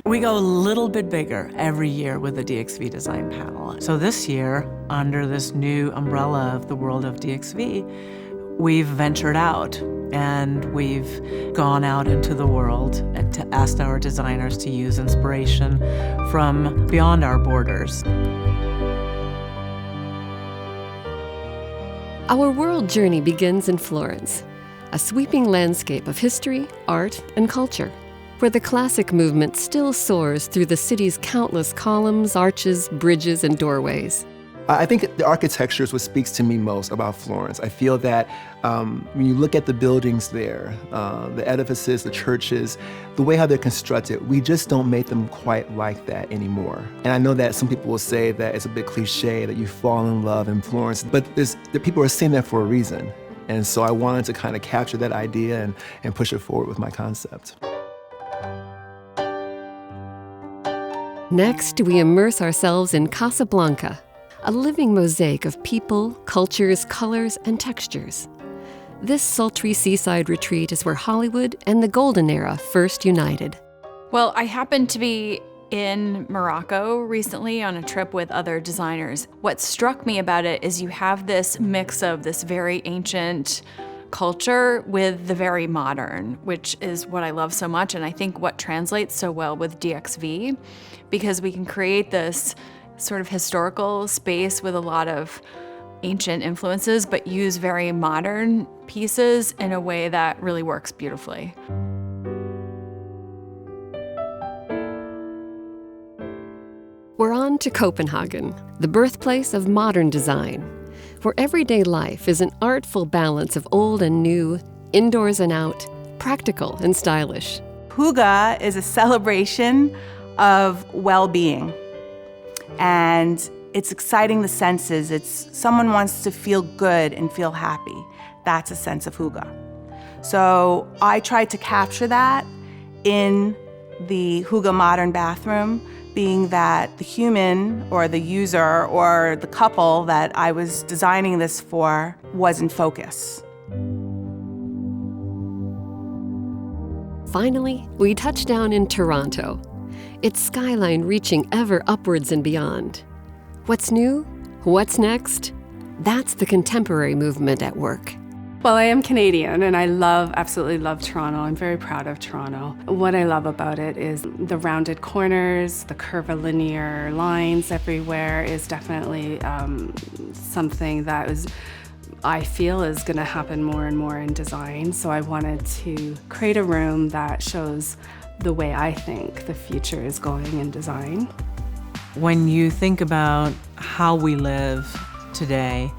We go a little bit bigger every year with the DXV design panel. So this year, under this new umbrella of the world of DXV, we've ventured out and we've gone out into the world and to ask our designers to use inspiration from beyond our borders. Our world journey begins in Florence, a sweeping landscape of history, art, and culture, where the classic movement still soars through the city's countless columns, arches, bridges, and doorways. I think the architecture is what speaks to me most about Florence. I feel that when you look at the buildings there, the edifices, the churches, the way how they're constructed, we just don't make them quite like that anymore. And I know that some people will say that it's a bit cliche that you fall in love in Florence, but the people are saying that for a reason. And so I wanted to kind of capture that idea and push it forward with my concept. Next, we immerse ourselves in Casablanca, a living mosaic of people, cultures, colors, and textures. This sultry seaside retreat is where Hollywood and the Golden Era first united. Well, I happened to be in Morocco recently on a trip with other designers. What struck me about it is you have this mix of this very ancient culture with the very modern, which is what I love so much, and I think what translates so well with DXV, because we can create this sort of historical space with a lot of ancient influences, but use very modern pieces in a way that really works beautifully. We're on to Copenhagen, the birthplace of modern design, where everyday life is an artful balance of old and new, indoors and out, practical and stylish. Hygge is a celebration of well-being, and it's exciting the senses. It's someone wants to feel good and feel happy. That's a sense of Hygge. So I tried to capture that in the Hygge modern bathroom, being that the human or the user or the couple that I was designing this for was in focus. Finally, we touch down in Toronto, its skyline reaching ever upwards and beyond. What's new? What's next? That's the contemporary movement at work. Well, I am Canadian and I absolutely love Toronto. I'm very proud of Toronto. What I love about it is the rounded corners, the curvilinear lines everywhere is definitely something that I feel is going to happen more and more in design. So I wanted to create a room that shows the way I think the future is going in design. When you think about how we live today,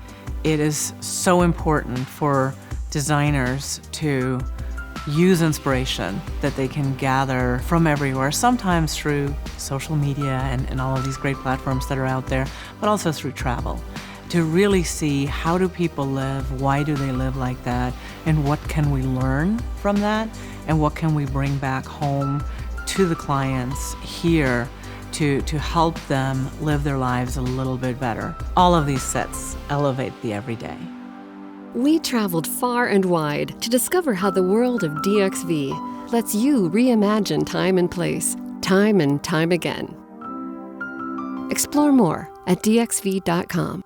it is so important for designers to use inspiration that they can gather from everywhere, sometimes through social media and all of these great platforms that are out there, but also through travel, to really see how do people live, why do they live like that, and what can we learn from that, and what can we bring back home to the clients here to help them live their lives a little bit better. All of these sets elevate the everyday. We traveled far and wide to discover how the world of DXV lets you reimagine time and place, time and time again. Explore more at dxv.com.